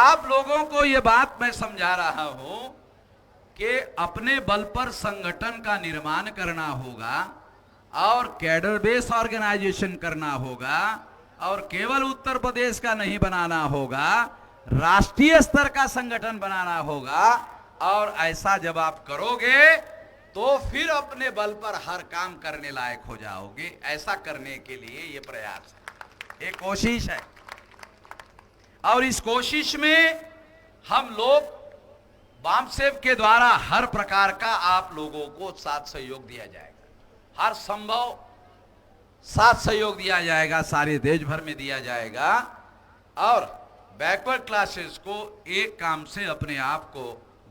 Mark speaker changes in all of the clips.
Speaker 1: आप लोगों को ये बात मैं समझा रहा हूं कि अपने बल पर संगठन का निर्माण करना होगा और कैडर बेस ऑर्गेनाइजेशन करना होगा और केवल उत्तर प्रदेश का नहीं बनाना होगा, राष्ट्रीय स्तर का संगठन बनाना होगा। और ऐसा जब आप करोगे तो फिर अपने बल पर हर काम करने लायक हो जाओगे। ऐसा करने के लिए ये प्रयास है, ये कोशिश है। और इस कोशिश में हम लोग वामसेव के द्वारा हर प्रकार का आप लोगों को साथ सहयोग दिया जाएगा, हर संभव साथ सहयोग दिया जाएगा, सारे देश भर में दिया जाएगा। और बैकवर्ड क्लासेस को एक काम से अपने आप को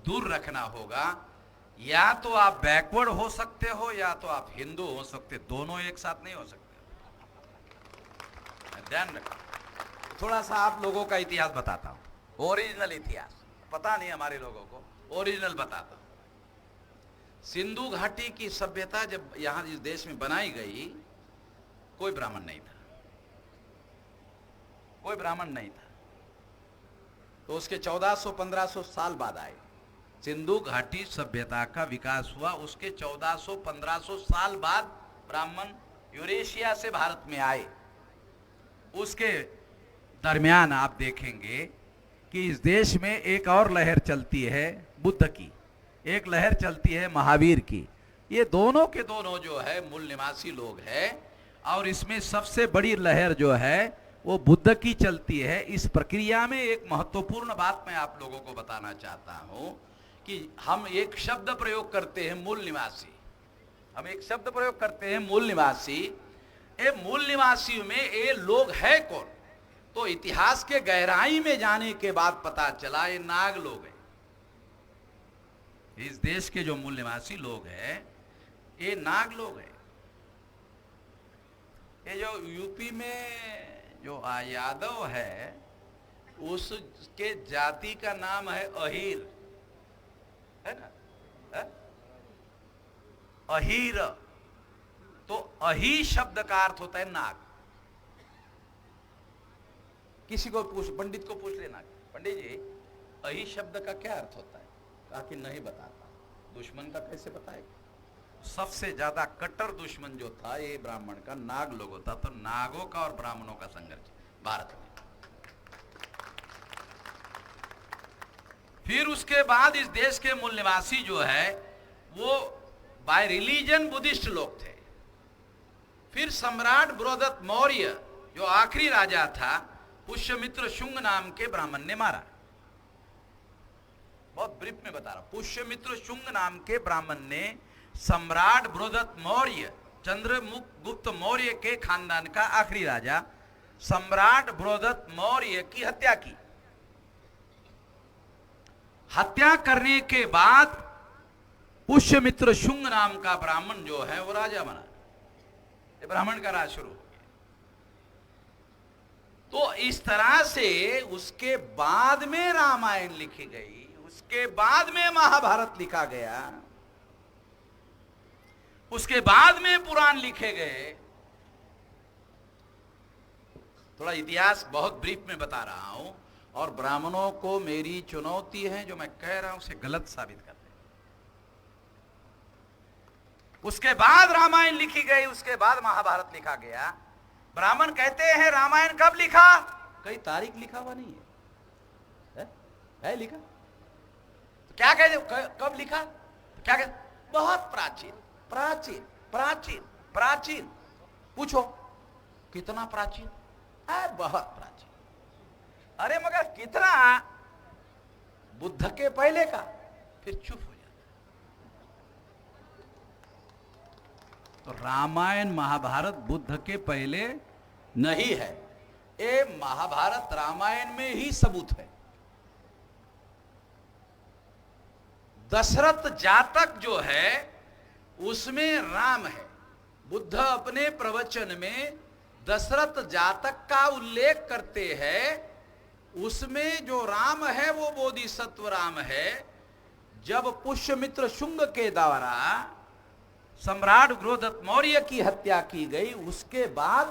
Speaker 1: दूर रखना होगा। या तो आप बैकवर्ड हो सकते हो या तो आप हिंदू हो सकते, दोनों एक साथ नहीं हो सकते। ध्यान रखो। थोड़ा सा आप लोगों का इतिहास बताता हूं, ओरिजिनल इतिहास पता नहीं हमारे लोगों को, ओरिजिनल बताता हूं। सिंधु घाटी की सभ्यता जब यहां इस देश में बनाई गई, कोई ब्राह्मण नहीं था, कोई ब्राह्मण नहीं था। तो उसके 1400-1500 साल बाद आए, सिंधु घाटी सभ्यता का विकास हुआ। उसके 1400-1500 साल बाद ब्राह्मण यूरेशिया से भारत में आए। उसके दरमियान आप देखेंगे कि इस देश में एक और लहर चलती है बुद्ध की, एक लहर चलती है महावीर की। ये दोनों के दोनों जो है मूल निवासी लोग हैं। और इसमें सबसे बड़ी लहर जो है वो बुद्ध की चलती है। इस प्रक्रिया में एक महत्वपूर्ण बात मैं आप लोगों को बताना चाहता हूं कि हम एक शब्द प्रयोग करते हैं मूल निवासी, हम एक शब्द प्रयोग करते हैं मूल निवासी। ये मूल निवासी में ये लोग है कौन? तो इतिहास के गहराई में जाने के बाद पता चला ये नाग लोग हैं। इस देश के जो मूल निवासी लोग हैं ये नाग लोग हैं। ये जो यूपी में जो यादव है उसके जाति का नाम है अहीर, है ना? है? अहीर। तो अही शब्द का अर्थ होता है नाग। किसी को पूछ, पंडित को पूछ लेना, पंडित जी अही शब्द का क्या अर्थ होता है? कहा कि नहीं बताता। दुश्मन का कैसे बताएगा? सबसे ज्यादा कट्टर दुश्मन जो था ये ब्राह्मण का, नाग लोगों था। तो नागों का और ब्राह्मणों का संघर्ष भारत में। फिर उसके बाद इस देश के मूल निवासी जो है वो बाय रिलीजन बुद्धिस्ट लोग थे। फिर सम्राट बृहदत्त मौर्य जो आखिरी राजा था, पुष्यमित्र शुंग नाम के ब्राह्मण ने मारा। बहुत ब्रीफ में बता रहा हूं। पुष्यमित्र शुंग नाम के ब्राह्मण ने सम्राट बृहदत्त मौर्य, चंद्रगुप्त मौर्य के खानदान का आखिरी राजा सम्राट बृहदत्त मौर्य की हत्या की। हत्या करने के बाद पुष्यमित्र शुंग नाम का ब्राह्मण जो है वो राजा बना। ये ब्राह्मण का राज शुरू हो गया। तो इस तरह से उसके बाद में रामायण लिखी गई, उसके बाद में महाभारत लिखा गया, उसके बाद में पुराण लिखे गए। थोड़ा इतिहास बहुत ब्रीफ में बता रहा हूं। और ब्राह्मणों को मेरी चुनौती है, जो मैं कह रहा हूं उसे गलत साबित कर दे। उसके बाद रामायण लिखी गई, उसके बाद महाभारत लिखा गया। ब्राह्मण कहते हैं रामायण कब लिखा? कई तारीख लिखा हुआ नहीं है लिखा? तो क्या कहते, कब लिखा? क्या कहते? बहुत प्राचीन प्राचीन प्राचीन प्राचीन। पूछो कितना प्राचीन है? बहुत प्राचीन। अरे मगर कितना? बुद्ध के पहले का। फिर चुप हो जाता। तो रामायण महाभारत बुद्ध के पहले नहीं है। ये महाभारत रामायण में ही सबूत है। दशरथ जातक जो है उसमें राम है। बुद्ध अपने प्रवचन में दशरथ जातक का उल्लेख करते हैं। उसमें जो राम है वो बोधिसत्व राम है। जब पुष्यमित्र शुंग के द्वारा सम्राट बृहदत्त मौर्य की हत्या की गई, उसके बाद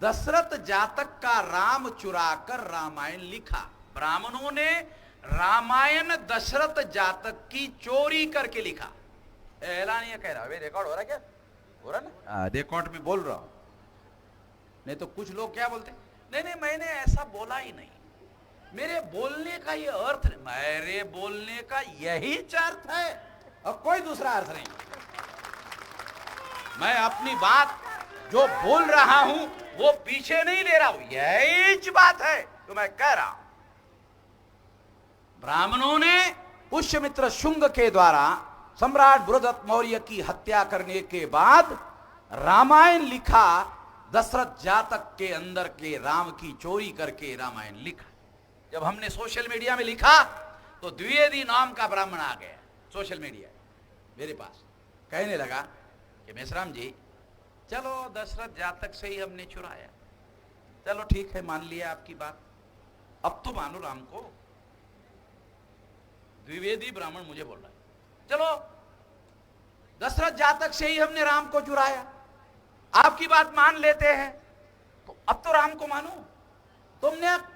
Speaker 1: दशरथ जातक का राम चुराकर रामायण लिखा। ब्राह्मणों ने रामायण दशरथ जातक की चोरी करके लिखा। ऐलान ये कह रहा है, रिकॉर्ड हो रहा है क्या? हो रहा ना, रिकॉर्ड में बोल रहा हूं। नहीं तो कुछ लोग क्या बोलते, नहीं नहीं मैंने ऐसा बोला ही नहीं, मेरे बोलने का ये अर्थ नहीं, मेरे बोलने का यही अर्थ है और कोई दूसरा अर्थ नहीं। मैं अपनी बात जो बोल रहा हूं वो पीछे नहीं ले रहा हूं, यही बात है तो मैं कह रहा हूं। ब्राह्मणों ने पुष्यमित्र शुंग के द्वारा सम्राट बृहदत्त मौर्य की हत्या करने के बाद रामायण लिखा। दशरथ जातक के अंदर के राम की चोरी करके रामायण लिखा। जब हमने सोशल मीडिया में लिखा तो द्विवेदी नाम का ब्राह्मण आ गया सोशल मीडिया मेरे पास, कहने लगा कि मेसराम जी चलो दशरथ जातक से ही हमने चुराया, चलो ठीक है मान लिया आपकी बात, अब तो मानो राम को। द्विवेदी ब्राह्मण मुझे बोल रहा है चलो दशरथ जातक से ही हमने राम को चुराया, आपकी बात मान लेते हैं, तो अब तो राम को मानो।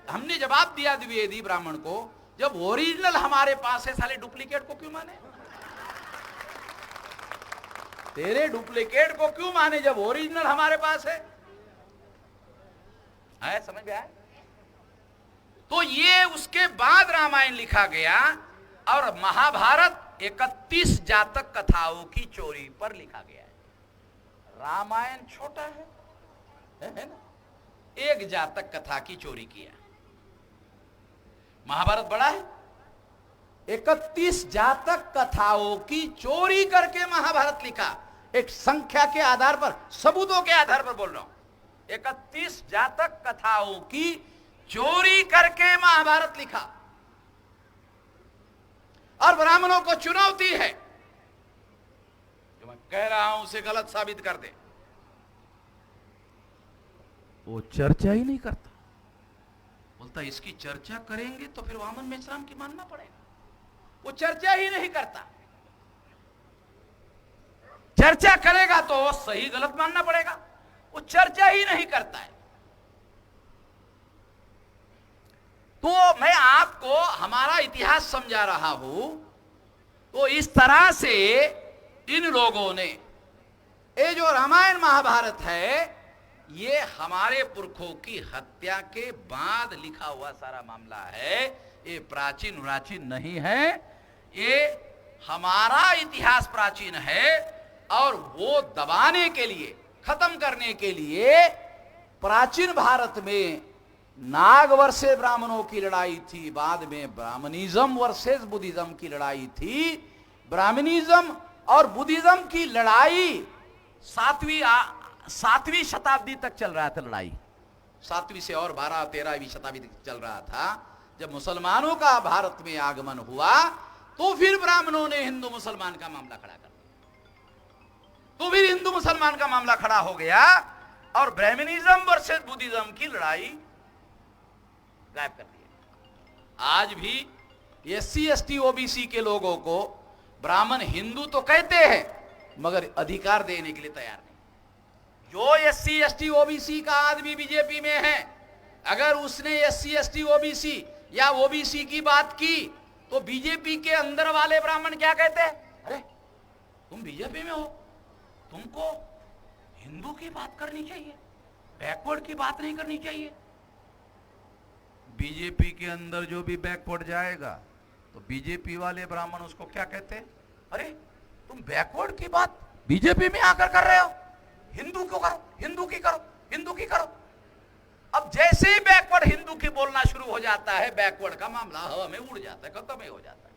Speaker 1: हमने जवाब दिया द्विवेदी ब्राह्मण को, जब ओरिजिनल हमारे पास है साले डुप्लीकेट को क्यों माने? तेरे डुप्लीकेट को क्यों माने जब ओरिजिनल हमारे पास है? समझ में आया? तो ये उसके बाद रामायण लिखा गया और महाभारत 31 जातक कथाओं की चोरी पर लिखा गया है। रामायण छोटा है ना, एक जातक कथा की चोरी किया। महाभारत बड़ा है, 31 जातक कथाओं की चोरी करके महाभारत लिखा। एक संख्या के आधार पर, सबूतों के आधार पर बोल रहा हूं, 31 जातक कथाओं की चोरी करके महाभारत लिखा। और ब्राह्मणों को चुनौती है, जो मैं कह रहा हूं उसे गलत साबित कर दे। वो चर्चा ही नहीं करता, बोलता इसकी चर्चा करेंगे तो फिर वामन मेश्राम की मानना पड़ेगा। वो चर्चा ही नहीं करता, चर्चा करेगा तो सही गलत मानना पड़ेगा, वो चर्चा ही नहीं करता है। तो मैं आपको हमारा इतिहास समझा रहा हूं। तो इस तरह से इन लोगों ने ये जो रामायण महाभारत है, ये हमारे पुरखों की हत्या के बाद लिखा हुआ सारा मामला है। ये प्राचीन नहीं है, ये हमारा इतिहास प्राचीन है। और वो दबाने के लिए, खत्म करने के लिए प्राचीन भारत में नाग वर्सेस ब्राह्मणों की लड़ाई थी, बाद में ब्राह्मणिज्म वर्सेस बुद्धिज्म की लड़ाई थी। ब्राह्मणिज्म और बुद्धिज्म की लड़ाई 7वीं शताब्दी तक चल रहा था। लड़ाई 7वीं से और 12-13वीं शताब्दी तक चल रहा था। जब मुसलमानों का भारत में आगमन हुआ तो फिर ब्राह्मणों ने हिंदू मुसलमान का मामला खड़ा कर दिया, तो फिर हिंदू मुसलमान का मामला खड़ा हो गया और ब्राह्मणिज्म वर्सेस बुद्धिज्म की लड़ाई गायब कर दिया। आज भी SC ST OBC के लोगों को ब्राह्मण हिंदू तो कहते हैं मगर अधिकार देने के लिए तैयार नहीं। जो SC ST OBC का आदमी बीजेपी में है, अगर उसने SC ST OBC या OBC की बात की तो बीजेपी के अंदर वाले ब्राह्मण क्या कहते हैं? अरे तुम बीजेपी में हो, तुमको हिंदू की बात करनी चाहिए, बैकवर्ड की बात नहीं करनी चाहिए। बीजेपी के अंदर जो भी बैकवर्ड जाएगा तो बीजेपी वाले ब्राह्मण उसको क्या कहते हैं? अरे तुम बैकवर्ड की बात बीजेपी में आकर कर रहे हो, हिंदू क्यों करो, हिंदू की करो, हिंदू की करो। अब जैसे ही बैकवर्ड हिंदू की बोलना शुरू हो जाता है, बैकवर्ड का मामला हवा में उड़ जाता है, खत्म ही हो जाता है।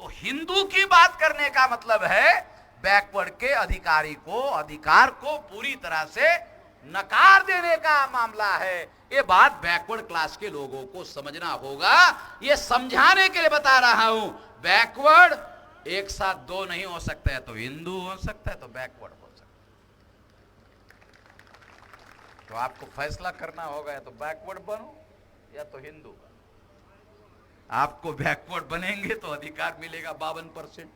Speaker 1: तो हिंदू की बात करने का मतलब है बैकवर्ड के अधिकार को पूरी तरह से नकार देने का मामला है। ये बात बैकवर्ड क्लास के लोगों को समझना होगा। ये समझाने के लिए बता रहा हूं, बैकवर्ड एक साथ दो नहीं हो सकता है, तो हिंदू हो सकता है तो बैकवर्ड हो सकता है। तो आपको फैसला करना होगा, या तो बैकवर्ड बनो या तो हिंदू बनो। आपको बैकवर्ड बनेंगे तो अधिकार मिलेगा 52%,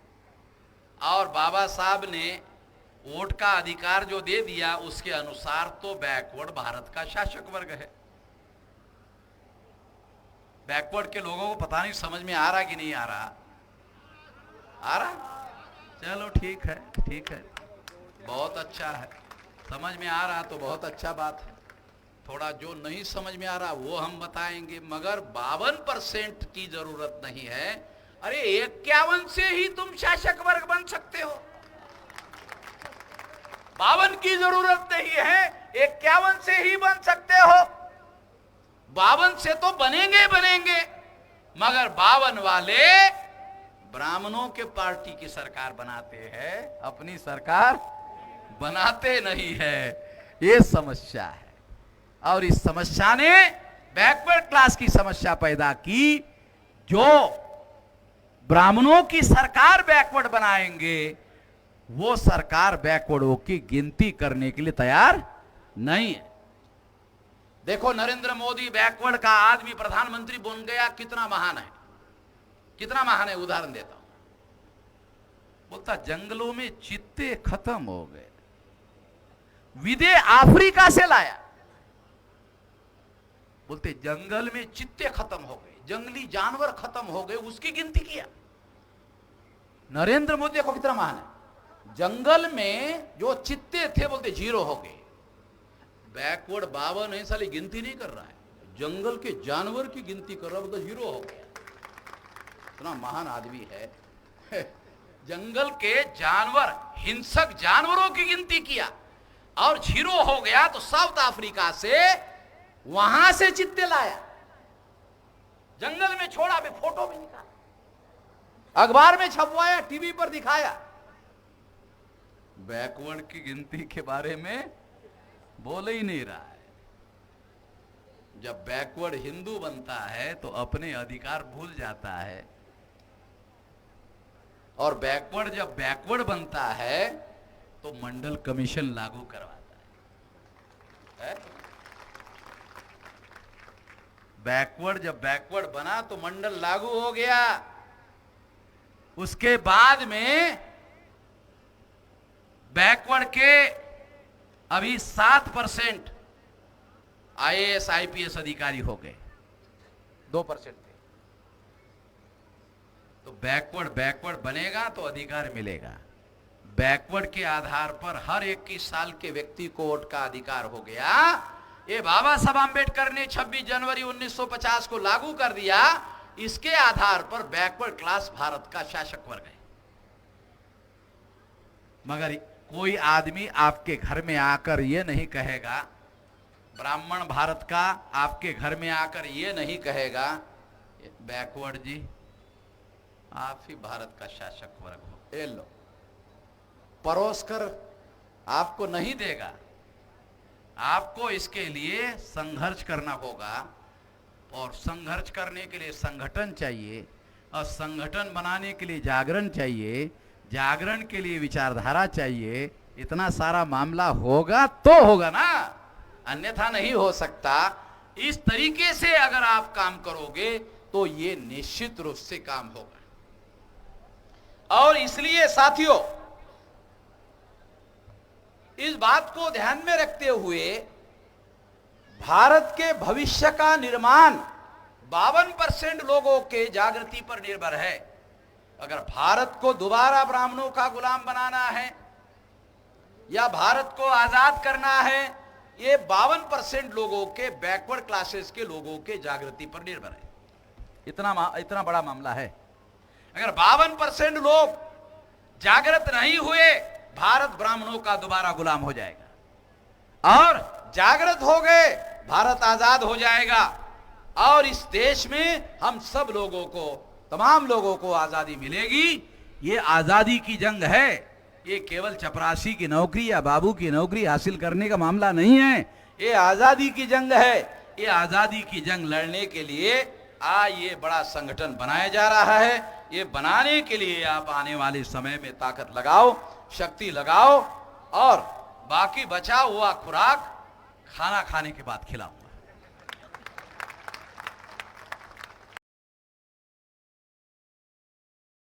Speaker 1: और बाबा साहब ने वोट का अधिकार जो दे दिया उसके अनुसार तो बैकवर्ड भारत का शासक वर्ग है। बैकवर्ड के लोगों को पता नहीं समझ में आ रहा कि नहीं आ रहा? आ रहा? चलो ठीक है, ठीक है, बहुत अच्छा है। समझ में आ रहा तो बहुत अच्छा बात है। थोड़ा जो नहीं समझ में आ रहा वो हम बताएंगे, मगर 52% की जरूरत नहीं है। अरे 51 से ही तुम शासक वर्ग बन सकते हो। 52 की जरूरत नहीं है, 51 से ही बन सकते हो। 52 से तो बनेंगे बनेंगे, मगर 52 वाले ब्राह्मणों के पार्टी की सरकार बनाते हैं, अपनी सरकार बनाते नहीं है। ये समस्या है, और इस समस्या ने बैकवर्ड क्लास की समस्या पैदा की। जो ब्राह्मणों की सरकार बैकवर्ड बनाएंगे, वो सरकार बैकवर्डों की गिनती करने के लिए तैयार नहीं है। देखो, नरेंद्र मोदी बैकवर्ड का आदमी प्रधानमंत्री बन गया, कितना महान है, कितना महान है। उदाहरण देता हूं, बोलता जंगलों में चित्ते खत्म हो गए, विदे अफ्रीका से लाया। बोलते जंगल में चित्ते खत्म हो गए, जंगली जानवर खत्म हो गए, उसकी गिनती किया। नरेंद्र मोदी देखो कितना महान है। जंगल में जो चित्ते थे बोलते 0 हो गए। बैकवर्ड 52 है, साली गिनती नहीं कर रहा है, जंगल के जानवर की गिनती कर रहा है, बोलते 0 हो गया। इतना महान आदमी है। जंगल के जानवर, हिंसक जानवरों की गिनती किया और 0 हो गया, तो साउथ अफ्रीका से वहां से चित्ते लाया, जंगल में छोड़ा, भी फोटो भी निकाला, अखबार में छपवाया, टीवी पर दिखाया। बैकवर्ड की गिनती के बारे में बोल ही नहीं रहा है। जब बैकवर्ड हिंदू बनता है तो अपने अधिकार भूल जाता है, और बैकवर्ड जब बैकवर्ड बनता है तो मंडल कमीशन लागू करवाता है। बैकवर्ड जब बैकवर्ड बना तो मंडल लागू हो गया। उसके बाद में बैकवर्ड के अभी 7% आईएएस आईपीएस अधिकारी हो गए, 2% थे। तो बैकवर्ड बनेगा तो अधिकार मिलेगा। बैकवर्ड के आधार पर हर 21 साल के व्यक्ति को वोट का अधिकार हो गया। ये बाबा साहब आंबेडकर ने 26 जनवरी 1950 को लागू कर दिया। इसके आधार पर बैकवर्ड क्लास भारत का शासक वर्ग है। मगर कोई आदमी आपके घर में आकर ये नहीं कहेगा, ब्राह्मण भारत का आपके घर में आकर ये नहीं कहेगा, बैकवर्ड जी आप ही भारत का शासक वर्ग हो, ये लो, परोस कर आपको नहीं देगा। आपको इसके लिए संघर्ष करना होगा, और संघर्ष करने के लिए संगठन चाहिए, और संगठन बनाने के लिए जागरण चाहिए, जागरण के लिए विचारधारा चाहिए। इतना सारा मामला होगा तो होगा ना, अन्यथा नहीं हो सकता। इस तरीके से अगर आप काम करोगे तो ये निश्चित रूप से काम होगा। और इसलिए साथियों, इस बात को ध्यान में रखते हुए भारत के भविष्य का निर्माण 52% लोगों के जागृति पर निर्भर है। अगर भारत को दोबारा ब्राह्मणों का गुलाम बनाना है या भारत को आजाद करना है, ये 52% लोगों के, बैकवर्ड क्लासेस के लोगों के जागृति पर निर्भर है। इतना बड़ा मामला है। अगर 52% लोग जागृत नहीं हुए, भारत ब्राह्मणों का दोबारा गुलाम हो जाएगा, और जागृत हो गए, भारत आजाद हो जाएगा। और इस देश में हम सब लोगों को, तमाम लोगों को आजादी मिलेगी। ये आजादी की जंग है, ये केवल चपरासी की नौकरी या बाबू की नौकरी हासिल करने का मामला नहीं है। ये आजादी की जंग है। ये आजादी की जंग लड़ने के लिए ये बड़ा संगठन बनाया जा रहा है। ये बनाने के लिए आप आने वाले समय में ताकत लगाओ, शक्ति लगाओ, और बाकी बचा हुआ खुराक खाना खाने के बाद खिलाओ।